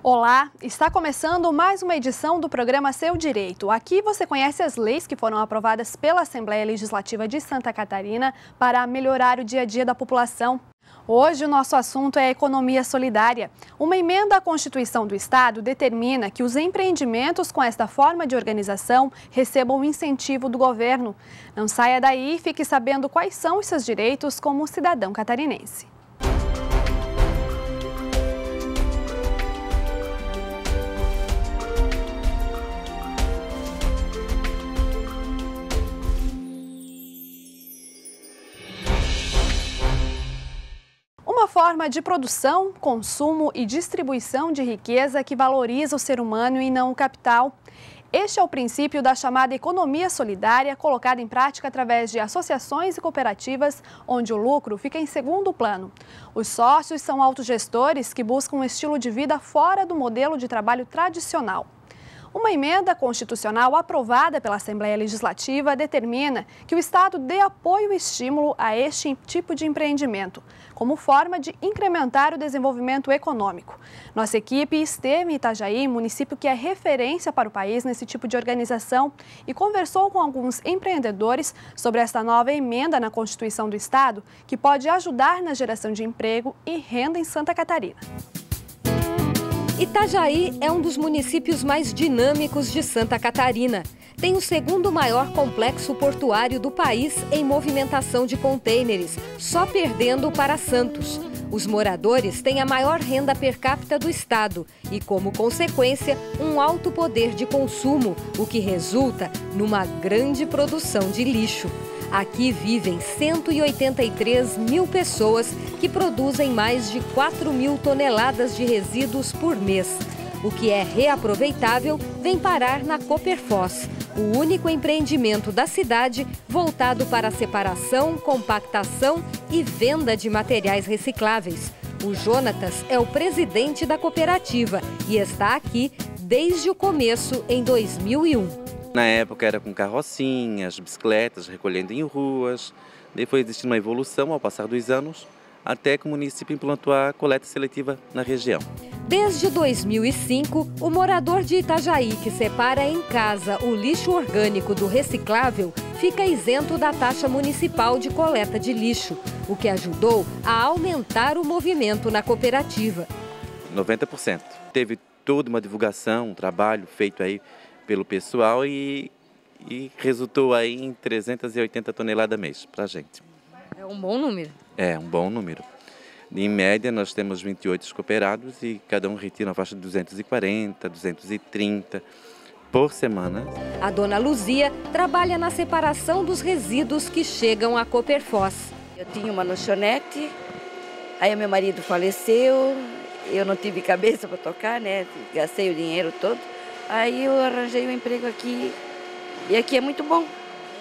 Olá, está começando mais uma edição do programa Seu Direito. Aqui você conhece as leis que foram aprovadas pela Assembleia Legislativa de Santa Catarina para melhorar o dia a dia da população. Hoje o nosso assunto é a economia solidária. Uma emenda à Constituição do Estado determina que os empreendimentos com esta forma de organização recebam incentivo do governo. Não saia daí e fique sabendo quais são os seus direitos como cidadão catarinense. Uma forma de produção, consumo e distribuição de riqueza que valoriza o ser humano e não o capital. Este é o princípio da chamada economia solidária, colocada em prática através de associações e cooperativas, onde o lucro fica em segundo plano. Os sócios são autogestores que buscam um estilo de vida fora do modelo de trabalho tradicional. Uma emenda constitucional aprovada pela Assembleia Legislativa determina que o Estado dê apoio e estímulo a este tipo de empreendimento, como forma de incrementar o desenvolvimento econômico. Nossa equipe esteve em Itajaí, município que é referência para o país nesse tipo de organização, e conversou com alguns empreendedores sobre esta nova emenda na Constituição do Estado, que pode ajudar na geração de emprego e renda em Santa Catarina. Itajaí é um dos municípios mais dinâmicos de Santa Catarina. Tem o segundo maior complexo portuário do país em movimentação de contêineres, só perdendo para Santos. Os moradores têm a maior renda per capita do estado e, como consequência, um alto poder de consumo, o que resulta numa grande produção de lixo. Aqui vivem 183 mil pessoas que produzem mais de 4 mil toneladas de resíduos por mês. O que é reaproveitável vem parar na Coperfos, o único empreendimento da cidade voltado para a separação, compactação e venda de materiais recicláveis. O Jonatas é o presidente da cooperativa e está aqui desde o começo, em 2001. Na época era com carrocinhas, bicicletas, recolhendo em ruas. Depois existiu uma evolução ao passar dos anos, até que o município implantou a coleta seletiva na região. Desde 2005, o morador de Itajaí que separa em casa o lixo orgânico do reciclável fica isento da taxa municipal de coleta de lixo, o que ajudou a aumentar o movimento na cooperativa. 90%. Teve toda uma divulgação, um trabalho feito aí pelo pessoal e resultou aí em 380 toneladas mês para a gente. É um bom número. É um bom número. Em média, nós temos 28 cooperados e cada um retira uma faixa de 240, 230 por semana. A dona Luzia trabalha na separação dos resíduos que chegam à Coperfos. Eu tinha uma lanchonete, aí meu marido faleceu, eu não tive cabeça para tocar, né? Gastei o dinheiro todo. Aí eu arranjei um emprego aqui e aqui é muito bom.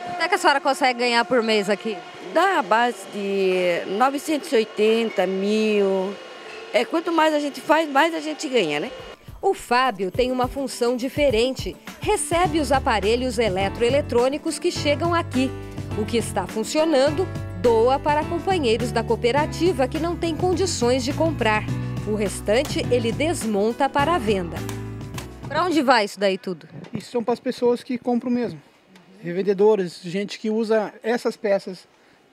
Quanto é que a senhora consegue ganhar por mês aqui? Dá a base de 980, 1.000. Quanto mais a gente faz, mais a gente ganha, né? O Fábio tem uma função diferente. Recebe os aparelhos eletroeletrônicos que chegam aqui. O que está funcionando, doa para companheiros da cooperativa que não têm condições de comprar. O restante ele desmonta para a venda. Para onde vai isso daí tudo? Isso são para as pessoas que compram mesmo. Revendedores, gente que usa essas peças,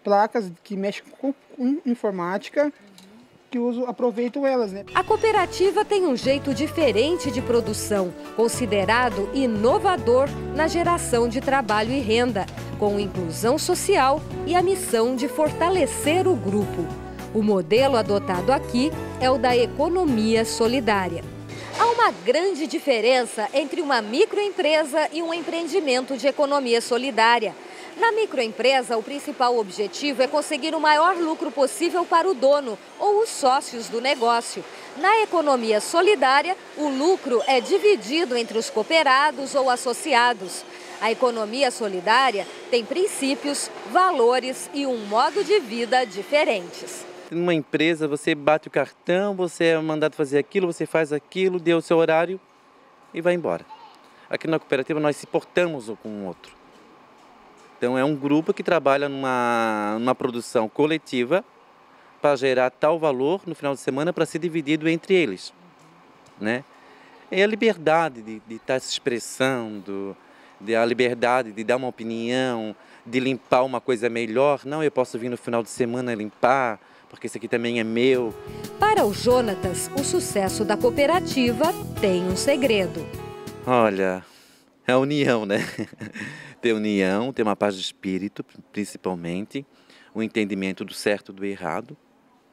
placas que mexem com informática, que aproveitam elas, né? A cooperativa tem um jeito diferente de produção, considerado inovador na geração de trabalho e renda, com inclusão social e a missão de fortalecer o grupo. O modelo adotado aqui é o da economia solidária. Há uma grande diferença entre uma microempresa e um empreendimento de economia solidária. Na microempresa, o principal objetivo é conseguir o maior lucro possível para o dono ou os sócios do negócio. Na economia solidária, o lucro é dividido entre os cooperados ou associados. A economia solidária tem princípios, valores e um modo de vida diferentes. Numa empresa, você bate o cartão, você é mandado fazer aquilo, você faz aquilo, deu o seu horário e vai embora. Aqui na cooperativa nós se portamos um com o outro. Então é um grupo que trabalha numa produção coletiva para gerar tal valor no final de semana para ser dividido entre eles, né? É a liberdade de estar se expressando, a liberdade de dar uma opinião, de limpar uma coisa melhor. Não, eu posso vir no final de semana limpar, porque isso aqui também é meu. Para o Jonatas, o sucesso da cooperativa tem um segredo. Olha, é a união, né? Ter união, ter uma paz de espírito, principalmente, o entendimento do certo e do errado,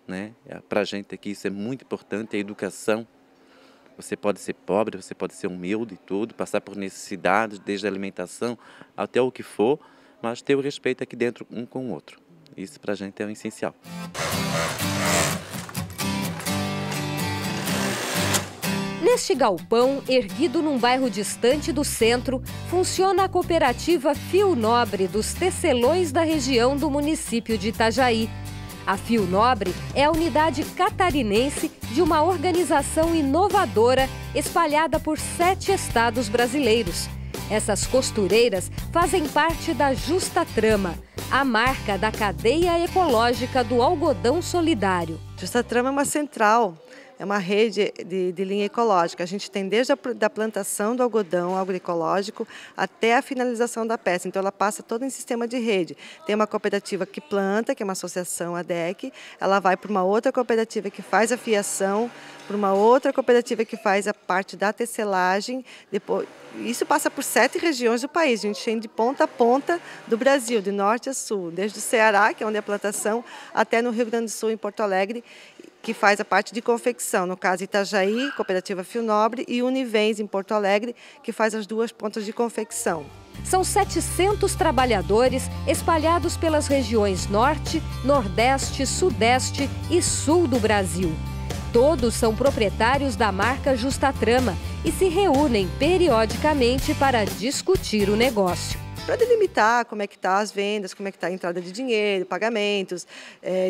né? Para a gente aqui isso é muito importante, a educação. Você pode ser pobre, você pode ser humilde e tudo, passar por necessidades, desde a alimentação até o que for, mas ter o respeito aqui dentro um com o outro. Isso para a gente é o essencial. Neste galpão, erguido num bairro distante do centro, funciona a cooperativa Fio Nobre dos tecelões da região do município de Itajaí. A Fio Nobre é a unidade catarinense de uma organização inovadora espalhada por 7 estados brasileiros. Essas costureiras fazem parte da Justa Trama, a marca da cadeia ecológica do algodão solidário. Justa Trama é uma central. É uma rede de linha ecológica. A gente tem desde a plantação do algodão agroecológico até a finalização da peça. Então, ela passa todo em sistema de rede. Tem uma cooperativa que planta, que é uma associação, a DEC. Ela vai para uma outra cooperativa que faz a fiação, para uma outra cooperativa que faz a parte da tecelagem. Depois, isso passa por 7 regiões do país. A gente tem de ponta a ponta do Brasil, de norte a sul. Desde o Ceará, que é onde é a plantação, até no Rio Grande do Sul, em Porto Alegre, que faz a parte de confecção, no caso Itajaí, Cooperativa Fio Nobre, e Univens, em Porto Alegre, que faz as 2 pontas de confecção. São 700 trabalhadores espalhados pelas regiões Norte, Nordeste, Sudeste e Sul do Brasil. Todos são proprietários da marca Justa Trama e se reúnem periodicamente para discutir o negócio. Para delimitar como é que está as vendas, como é que está a entrada de dinheiro, pagamentos,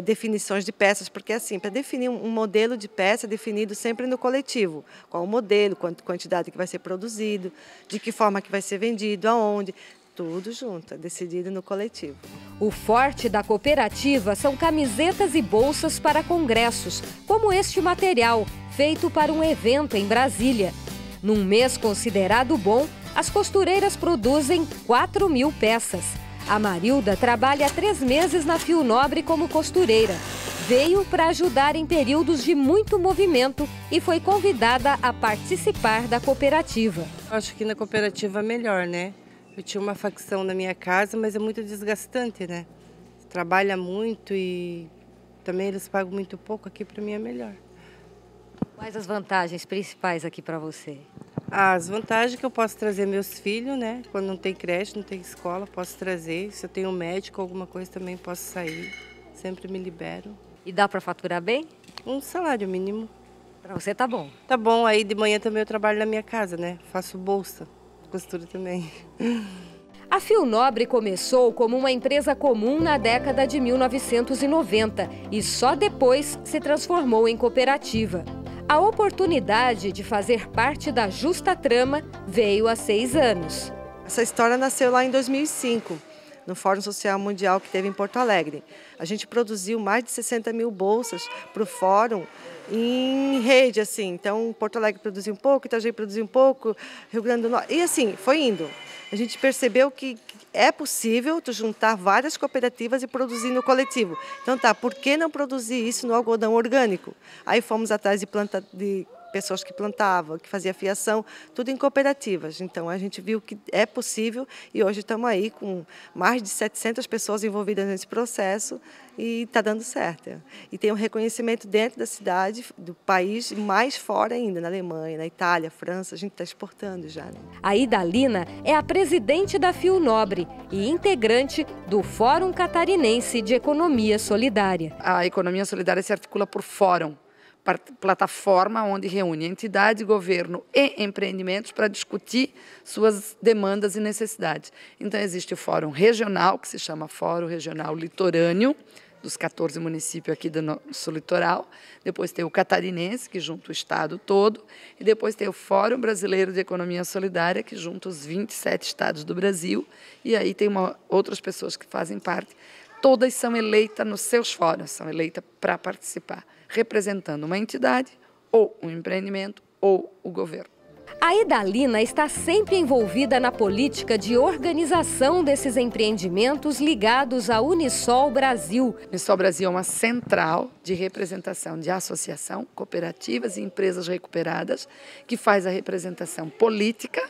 definições de peças, porque assim, para definir um modelo de peça é definido sempre no coletivo. Qual o modelo, quanto quantidade que vai ser produzido, de que forma que vai ser vendido, aonde, tudo junto, é decidido no coletivo. O forte da cooperativa são camisetas e bolsas para congressos, como este material, feito para um evento em Brasília. Num mês considerado bom, as costureiras produzem 4.000 peças. A Marilda trabalha há 3 meses na Fio Nobre como costureira. Veio para ajudar em períodos de muito movimento e foi convidada a participar da cooperativa. Acho que na cooperativa é melhor, né? Eu tinha uma facção na minha casa, mas é muito desgastante, né? Trabalha muito e também eles pagam muito pouco, aqui para mim é melhor. Quais as vantagens principais aqui para você? As vantagens que eu posso trazer meus filhos, né? Quando não tem creche, não tem escola, posso trazer. Se eu tenho um médico, alguma coisa também posso sair. Sempre me libero. E dá para faturar bem? Um salário mínimo. Para você tá bom. Tá bom, aí de manhã também eu trabalho na minha casa, né? Faço bolsa, costura também. A Fio Nobre começou como uma empresa comum na década de 1990 e só depois se transformou em cooperativa. A oportunidade de fazer parte da Justa Trama veio há 6 anos. Essa história nasceu lá em 2005, no Fórum Social Mundial que teve em Porto Alegre. A gente produziu mais de 60.000 bolsas para o Fórum em rede, assim. Então, Porto Alegre produziu um pouco, Itajaí produziu um pouco, Rio Grande do Norte, e assim, foi indo. A gente percebeu que é possível tu juntar várias cooperativas e produzir no coletivo. Então tá, por que não produzir isso no algodão orgânico? Aí fomos atrás de pessoas que plantavam, que faziam fiação, tudo em cooperativas. Então a gente viu que é possível e hoje estamos aí com mais de 700 pessoas envolvidas nesse processo e está dando certo. E tem um reconhecimento dentro da cidade, do país, e mais fora ainda, na Alemanha, na Itália, França, a gente está exportando já. Né? A Idalina é a presidente da Fio Nobre e integrante do Fórum Catarinense de Economia Solidária. A economia solidária se articula por fórum, plataforma onde reúne entidade, governo e empreendimentos para discutir suas demandas e necessidades. Então, existe o Fórum Regional, que se chama Fórum Regional Litorâneo, dos 14 municípios aqui do nosso litoral. Depois tem o Catarinense, que junta o estado todo. E depois tem o Fórum Brasileiro de Economia Solidária, que junta os 27 estados do Brasil. E aí tem outras pessoas que fazem parte. Todas são eleitas nos seus fóruns, são eleitas para participar, representando uma entidade, ou um empreendimento, ou o governo. A Idalina está sempre envolvida na política de organização desses empreendimentos ligados à Unisol Brasil. Unisol Brasil é uma central de representação de associação, cooperativas e empresas recuperadas, que faz a representação política,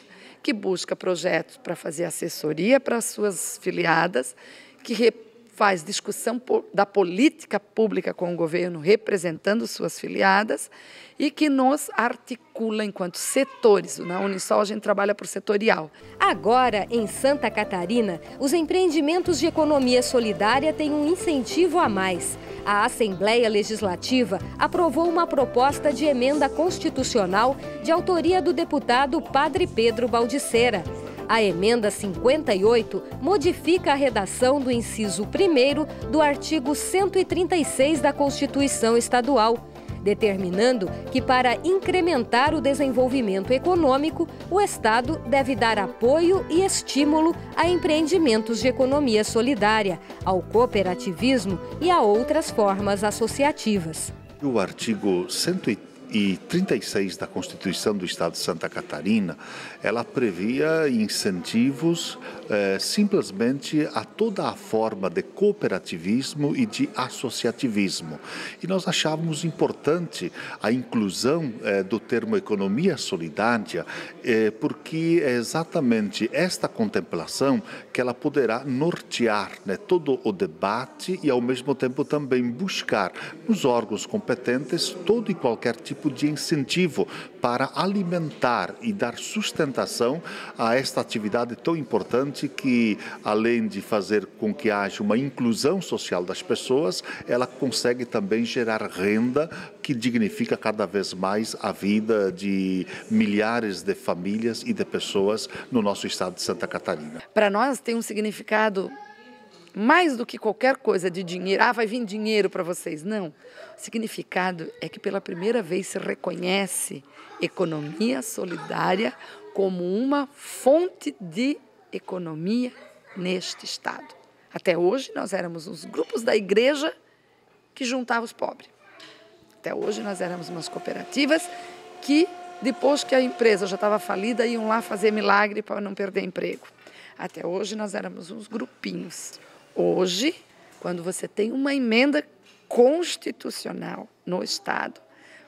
que busca projetos para fazer assessoria para as suas filiadas, que faz discussão da política pública com o governo, representando suas filiadas, e que nos articula enquanto setores. Na Unisol a gente trabalha por setorial. Agora, em Santa Catarina, os empreendimentos de economia solidária têm um incentivo a mais. A Assembleia Legislativa aprovou uma proposta de emenda constitucional de autoria do deputado Padre Pedro Baldissera. A emenda 58 modifica a redação do inciso 1º do artigo 136 da Constituição Estadual, determinando que, para incrementar o desenvolvimento econômico, o Estado deve dar apoio e estímulo a empreendimentos de economia solidária, ao cooperativismo e a outras formas associativas. O artigo 136 da Constituição do Estado de Santa Catarina, ela previa incentivos simplesmente a toda a forma de cooperativismo e de associativismo. E nós achávamos importante a inclusão do termo economia solidária, porque é exatamente esta contemplação que ela poderá nortear, né, todo o debate e ao mesmo tempo também buscar nos órgãos competentes todo e qualquer tipo de incentivo para alimentar e dar sustentação a esta atividade tão importante que, além de fazer com que haja uma inclusão social das pessoas, ela consegue também gerar renda que dignifica cada vez mais a vida de milhares de famílias e de pessoas no nosso estado de Santa Catarina. Para nós tem um significado mais do que qualquer coisa de dinheiro. Ah, vai vir dinheiro para vocês. Não. O significado é que pela primeira vez se reconhece economia solidária como uma fonte de economia neste estado. Até hoje nós éramos uns grupos da igreja que juntavam os pobres. Até hoje nós éramos umas cooperativas que, depois que a empresa já estava falida, iam lá fazer milagre para não perder emprego. Até hoje nós éramos uns grupinhos. Hoje, quando você tem uma emenda constitucional no Estado,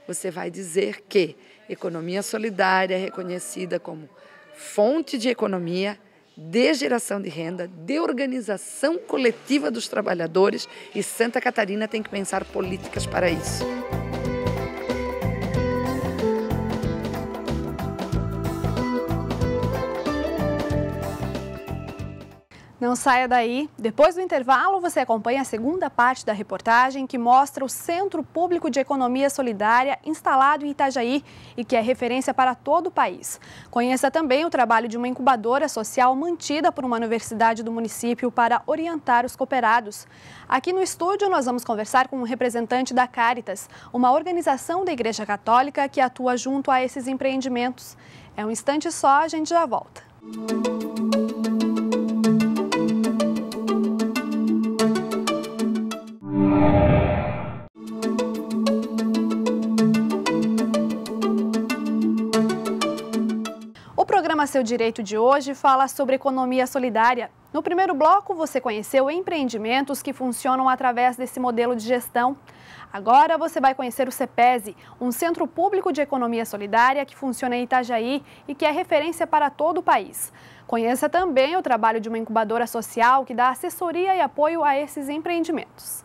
você vai dizer que economia solidária é reconhecida como fonte de economia, de geração de renda, de organização coletiva dos trabalhadores, e Santa Catarina tem que pensar políticas para isso. Não saia daí. Depois do intervalo, você acompanha a segunda parte da reportagem que mostra o Centro Público de Economia Solidária instalado em Itajaí e que é referência para todo o país. Conheça também o trabalho de uma incubadora social mantida por uma universidade do município para orientar os cooperados. Aqui no estúdio, nós vamos conversar com um representante da Caritas, uma organização da Igreja Católica que atua junto a esses empreendimentos. É um instante só, a gente já volta. O programa Seu Direito de hoje fala sobre economia solidária. No primeiro bloco, você conheceu empreendimentos que funcionam através desse modelo de gestão. Agora você vai conhecer o CEPESE, um centro público de economia solidária que funciona em Itajaí e que é referência para todo o país. Conheça também o trabalho de uma incubadora social que dá assessoria e apoio a esses empreendimentos.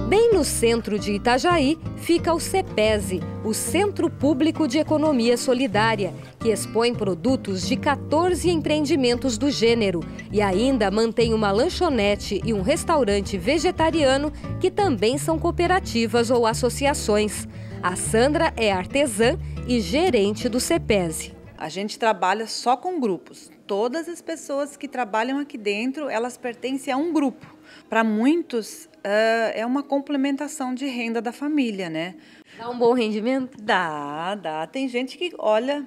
Bem no centro de Itajaí fica o CEPESE, o Centro Público de Economia Solidária, que expõe produtos de 14 empreendimentos do gênero e ainda mantém uma lanchonete e um restaurante vegetariano que também são cooperativas ou associações. A Sandra é artesã e gerente do CEPESE. A gente trabalha só com grupos. Todas as pessoas que trabalham aqui dentro, elas pertencem a um grupo. Para muitos, é uma complementação de renda da família, né? Dá um bom rendimento? Dá. Tem gente que, olha,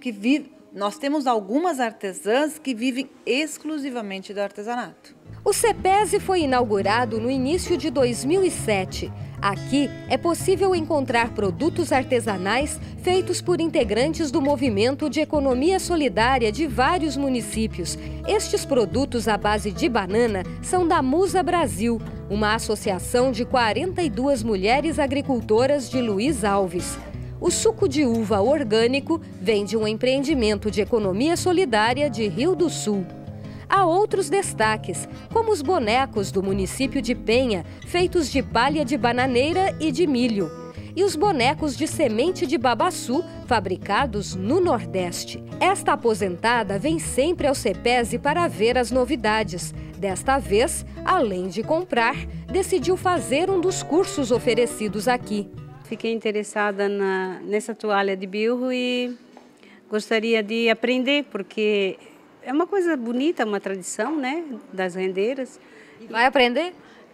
que vive... Nós temos algumas artesãs que vivem exclusivamente do artesanato. O CEPESE foi inaugurado no início de 2007. Aqui é possível encontrar produtos artesanais feitos por integrantes do movimento de economia solidária de vários municípios. Estes produtos à base de banana são da Musa Brasil, uma associação de 42 mulheres agricultoras de Luiz Alves. O suco de uva orgânico vem de um empreendimento de economia solidária de Rio do Sul. Há outros destaques, como os bonecos do município de Penha, feitos de palha de bananeira e de milho, e os bonecos de semente de babaçu, fabricados no Nordeste. Esta aposentada vem sempre ao CEPESE para ver as novidades. Desta vez, além de comprar, decidiu fazer um dos cursos oferecidos aqui. Fiquei interessada nessa toalha de bilro e gostaria de aprender, porque é uma coisa bonita, uma tradição, né, das rendeiras. Vai aprender?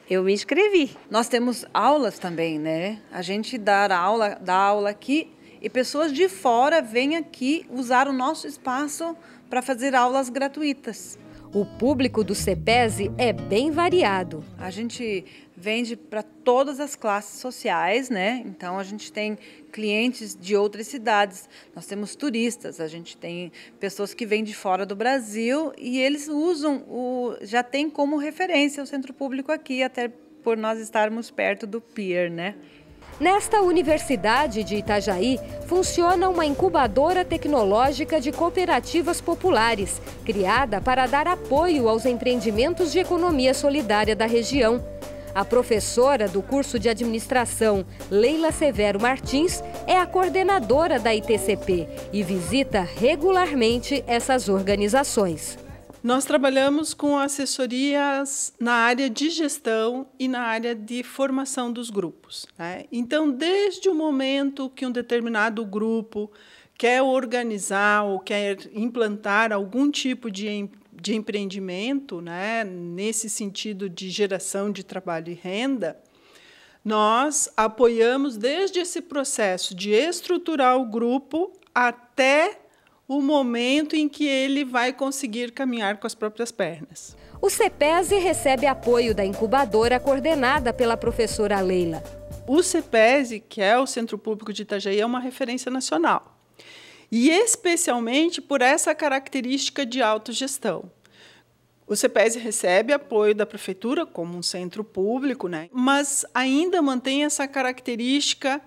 Eu me inscrevi. Nós temos aulas também, né? A gente dá aula aqui e pessoas de fora vêm aqui usar o nosso espaço para fazer aulas gratuitas. O público do CEPESE é bem variado. A gente vende para todas as classes sociais, né? Então a gente tem clientes de outras cidades, nós temos turistas, a gente tem pessoas que vêm de fora do Brasil e eles usam, já tem como referência o centro público aqui, até por nós estarmos perto do pier, né? Nesta Universidade de Itajaí, funciona uma incubadora tecnológica de cooperativas populares, criada para dar apoio aos empreendimentos de economia solidária da região. A professora do curso de administração, Leila Severo Martins, é a coordenadora da ITCP e visita regularmente essas organizações. Nós trabalhamos com assessorias na área de gestão e na área de formação dos grupos, né? Então, desde o momento que um determinado grupo quer organizar ou quer implantar algum tipo de empreendimento, né, nesse sentido de geração de trabalho e renda, nós apoiamos desde esse processo de estruturar o grupo até o momento em que ele vai conseguir caminhar com as próprias pernas. O CEPESE recebe apoio da incubadora coordenada pela professora Leila. O CEPESE, que é o Centro Público de Itajaí, é uma referência nacional. E especialmente por essa característica de autogestão. O CEPESE recebe apoio da prefeitura como um centro público, né? Mas ainda mantém essa característica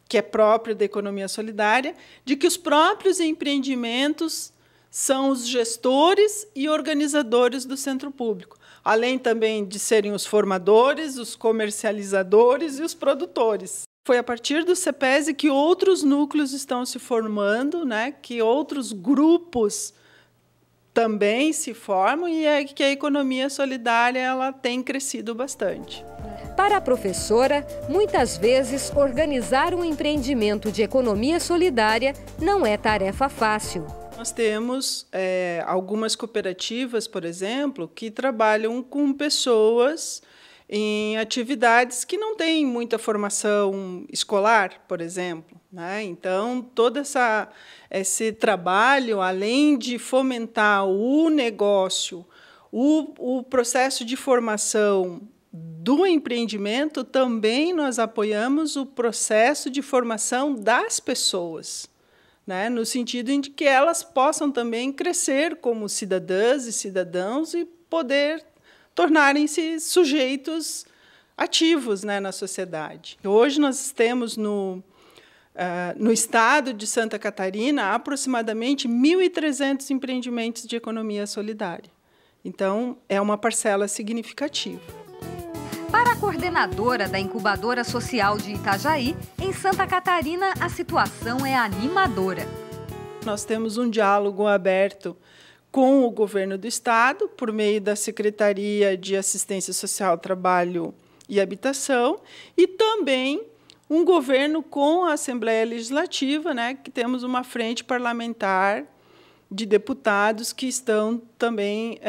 que é própria da economia solidária, de que os próprios empreendimentos são os gestores e organizadores do centro público, além também de serem os formadores, os comercializadores e os produtores. Foi a partir do CEPESE que outros núcleos estão se formando, né, que outros grupos também se formam e é que a economia solidária ela tem crescido bastante. Para a professora, muitas vezes organizar um empreendimento de economia solidária não é tarefa fácil. Nós temos algumas cooperativas, por exemplo, que trabalham com pessoas em atividades que não têm muita formação escolar, por exemplo, né? Então, todo esse trabalho, além de fomentar o negócio, o processo de formação do empreendimento, também nós apoiamos o processo de formação das pessoas, né? No sentido de que elas possam também crescer como cidadãs e cidadãos e poder tornarem-se sujeitos ativos, né, na sociedade. Hoje nós temos no estado de Santa Catarina aproximadamente 1.300 empreendimentos de economia solidária. Então, é uma parcela significativa. Para a coordenadora da Incubadora Social de Itajaí, em Santa Catarina, a situação é animadora. Nós temos um diálogo aberto com o governo do estado, por meio da Secretaria de Assistência Social, Trabalho e Habitação, e também um governo com a Assembleia Legislativa, né, que temos uma frente parlamentar de deputados que estão também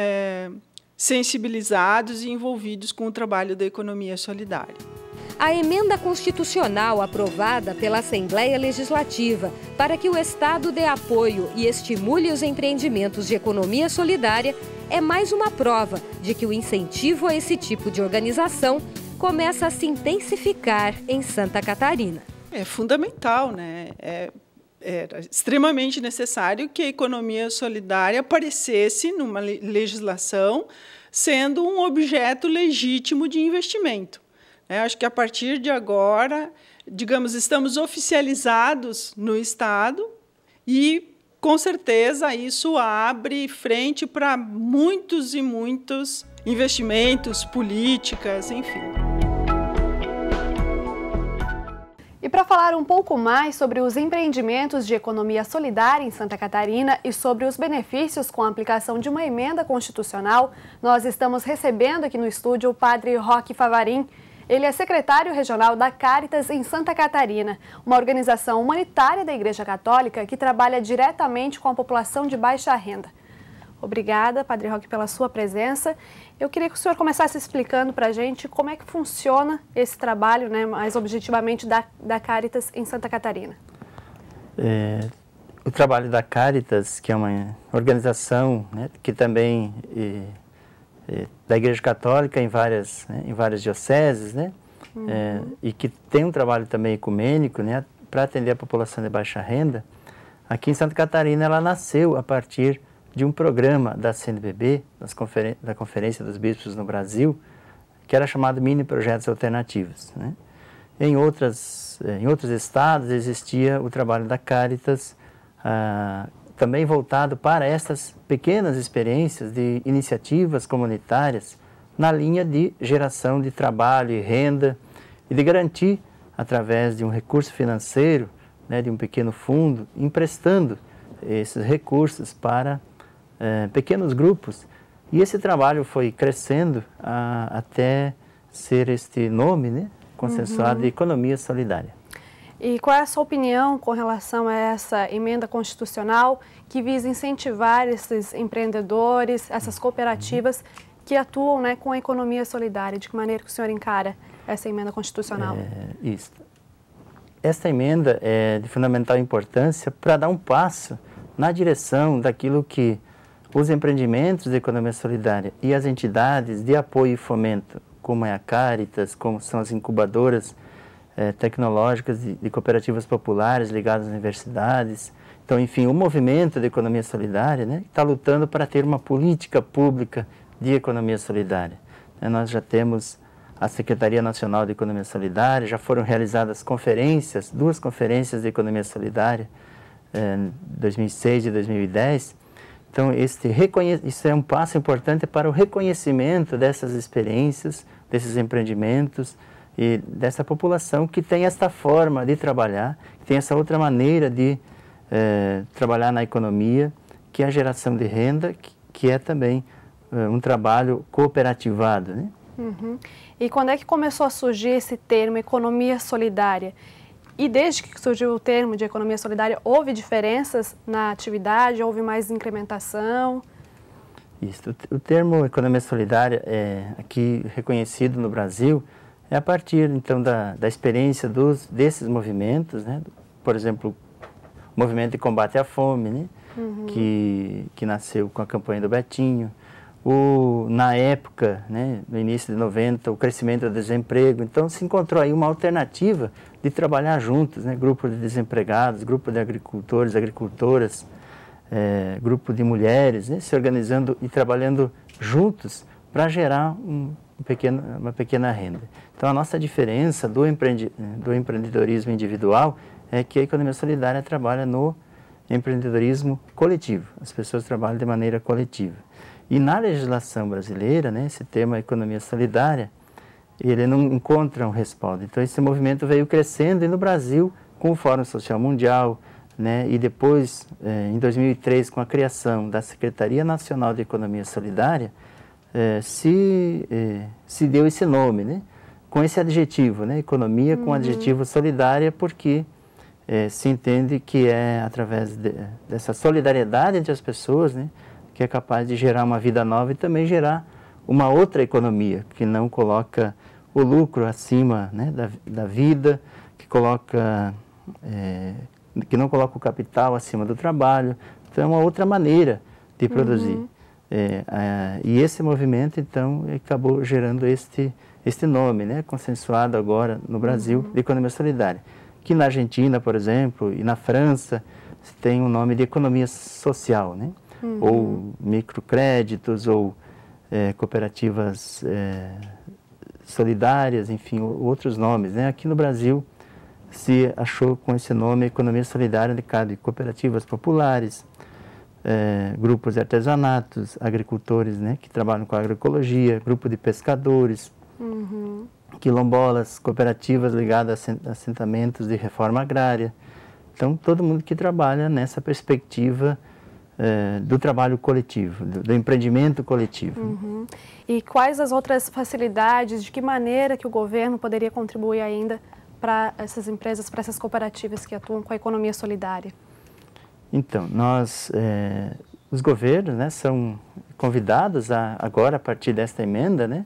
sensibilizados e envolvidos com o trabalho da economia solidária. A emenda constitucional aprovada pela Assembleia Legislativa para que o Estado dê apoio e estimule os empreendimentos de economia solidária é mais uma prova de que o incentivo a esse tipo de organização começa a se intensificar em Santa Catarina. É fundamental, né? Era extremamente necessário que a economia solidária aparecesse numa legislação sendo um objeto legítimo de investimento. Acho que a partir de agora, digamos, estamos oficializados no Estado e, com certeza, isso abre frente para muitos e muitos investimentos, políticas, enfim. E para falar um pouco mais sobre os empreendimentos de economia solidária em Santa Catarina e sobre os benefícios com a aplicação de uma emenda constitucional, nós estamos recebendo aqui no estúdio o padre Roque Favarin. Ele é secretário regional da Caritas em Santa Catarina, uma organização humanitária da Igreja Católica que trabalha diretamente com a população de baixa renda. Obrigada, padre Roque, pela sua presença. Eu queria que o senhor começasse explicando para a gente como é que funciona esse trabalho, né, mais objetivamente, da Caritas em Santa Catarina. O trabalho da Caritas, que é uma organização, né, que também da Igreja Católica em várias dioceses, né, e que tem um trabalho também ecumênico, né, para atender a população de baixa renda. Aqui em Santa Catarina ela nasceu a partir de um programa da CNBB, da Conferência dos Bispos no Brasil, que era chamado Mini Projetos Alternativos, né? Em outros estados existia o trabalho da Caritas, também voltado para essas pequenas experiências de iniciativas comunitárias na linha de geração de trabalho e renda e de garantir, através de um recurso financeiro, né, de um pequeno fundo, emprestando esses recursos para pequenos grupos. E esse trabalho foi crescendo até ser este nome, né, consensuado de economia solidária. E qual é a sua opinião com relação a essa emenda constitucional que visa incentivar esses empreendedores, essas cooperativas que atuam, né, com a economia solidária? De que maneira que o senhor encara essa emenda constitucional? Esta emenda é de fundamental importância para dar um passo na direção daquilo que os empreendimentos de economia solidária e as entidades de apoio e fomento, como é a Caritas, como são as incubadoras tecnológicas de cooperativas populares ligadas às universidades. Então, enfim, o movimento de economia solidária, né, está lutando para ter uma política pública de economia solidária. Nós já temos a Secretaria Nacional de Economia Solidária, já foram realizadas duas conferências de economia solidária, em 2006 e 2010. Então, isso é um passo importante para o reconhecimento dessas experiências, desses empreendimentos e dessa população que tem esta forma de trabalhar, que tem essa outra maneira de trabalhar na economia, que é a geração de renda, que é também um trabalho cooperativado, né? E quando é que começou a surgir esse termo economia solidária? E desde que surgiu o termo de economia solidária, houve diferenças na atividade? Houve mais incrementação? Isso. O termo economia solidária, aqui reconhecido no Brasil, é a partir, então, da experiência desses movimentos, né? Por exemplo, o movimento de combate à fome, né? Que nasceu com a campanha do Betinho. Na época, né, no início de 90, o crescimento do desemprego. Então, se encontrou aí uma alternativa de trabalhar juntos, né, grupo de desempregados, grupo de agricultores, agricultoras, grupo de mulheres, né, se organizando e trabalhando juntos para gerar uma pequena renda. Então, a nossa diferença do empreendedorismo individual é que a economia solidária trabalha no empreendedorismo coletivo. As pessoas trabalham de maneira coletiva. E na legislação brasileira, né, esse tema economia solidária, ele não encontra um respaldo. Então, esse movimento veio crescendo e no Brasil, com o Fórum Social Mundial, né, e depois, em 2003, com a criação da Secretaria Nacional de Economia Solidária, se deu esse nome, né, com esse adjetivo, né, economia com adjetivo solidária, porque se entende que é através dessa solidariedade entre as pessoas, né, que é capaz de gerar uma vida nova e também gerar uma outra economia, que não coloca o lucro acima, né, da vida, que não coloca o capital acima do trabalho. Então, é uma outra maneira de produzir. E esse movimento, então, acabou gerando este nome, né, consensuado agora no Brasil, de economia solidária. Que na Argentina, por exemplo, e na França, se tem um nome de economia social, né? Ou microcréditos, ou cooperativas solidárias, enfim, outros nomes, né? Aqui no Brasil se achou com esse nome economia solidária, de cooperativas populares, grupos de artesanatos, agricultores, né, que trabalham com agroecologia, grupo de pescadores, quilombolas, cooperativas ligadas a assentamentos de reforma agrária. Então, todo mundo que trabalha nessa perspectiva do trabalho coletivo, do empreendimento coletivo. E quais as outras facilidades, de que maneira que o governo poderia contribuir ainda para essas empresas, para essas cooperativas que atuam com a economia solidária? Então, os governos, né, são convidados agora, a partir desta emenda, né,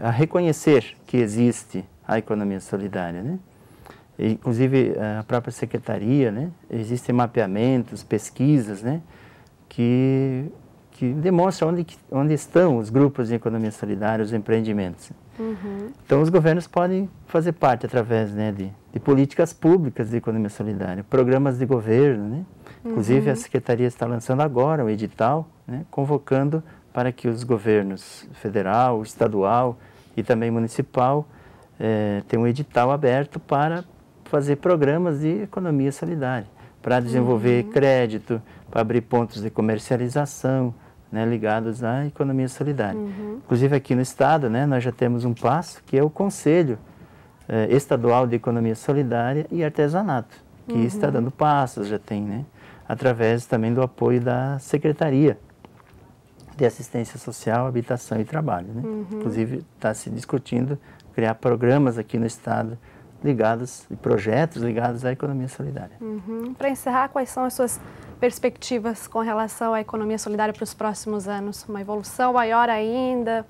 a reconhecer que existe a economia solidária, né? Inclusive, a própria secretaria, né, existem mapeamentos, pesquisas, né, que demonstram onde estão os grupos de economia solidária, os empreendimentos. Então, os governos podem fazer parte através, né, de políticas públicas de economia solidária, programas de governo, né? Inclusive, a Secretaria está lançando agora um edital, né, convocando para que os governos federal, estadual e também municipal tenham um edital aberto para fazer programas de economia solidária, para desenvolver crédito, para abrir pontos de comercialização, né, ligados à economia solidária. Inclusive, aqui no Estado, né, nós já temos um passo, que é o Conselho Estadual de Economia Solidária e Artesanato, que está dando passos, já tem, né, através também do apoio da Secretaria de Assistência Social, Habitação e Trabalho, né? Inclusive, está se discutindo criar programas aqui no Estado ligados, e projetos ligados à economia solidária. Para encerrar, quais são as suas perspectivas com relação à economia solidária para os próximos anos? Uma evolução maior ainda,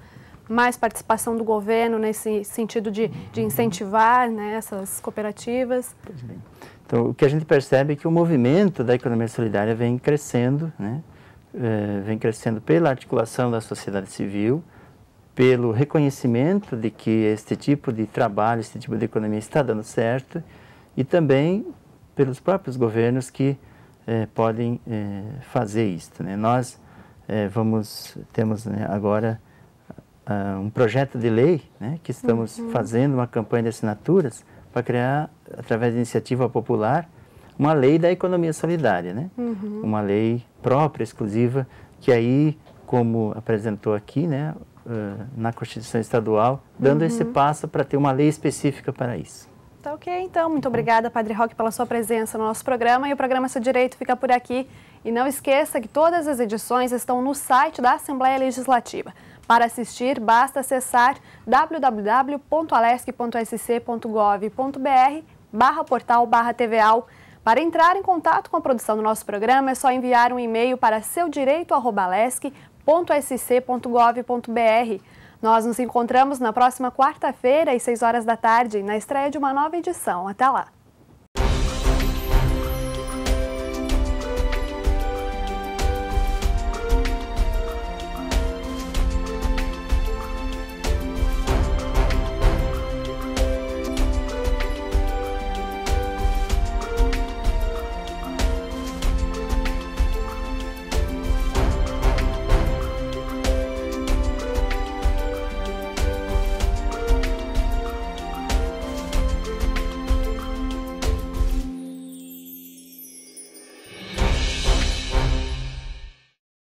mais participação do governo nesse sentido de incentivar, né, essas cooperativas? Pois bem. Então, o que a gente percebe é que o movimento da economia solidária vem crescendo, né? Vem crescendo pela articulação da sociedade civil, pelo reconhecimento de que este tipo de trabalho, este tipo de economia está dando certo, e também pelos próprios governos que podem fazer isto, né? Nós temos, né, agora um projeto de lei, né, que estamos fazendo uma campanha de assinaturas para criar, através de iniciativa popular, uma lei da economia solidária, né? Uma lei própria, exclusiva, que aí, como apresentou aqui, né, na Constituição Estadual, dando esse passo para ter uma lei específica para isso. Tá ok, então. Muito obrigada, Padre Roque, pela sua presença no nosso programa. E o programa Seu Direito fica por aqui. E não esqueça que todas as edições estão no site da Assembleia Legislativa. Para assistir, basta acessar www.alesc.sc.gov.br/portal/TVAL. Para entrar em contato com a produção do nosso programa, é só enviar um e-mail para seudireito@alesc.sc.gov.br. Nós nos encontramos na próxima quarta-feira, às 6 horas da tarde, na estreia de uma nova edição. Até lá!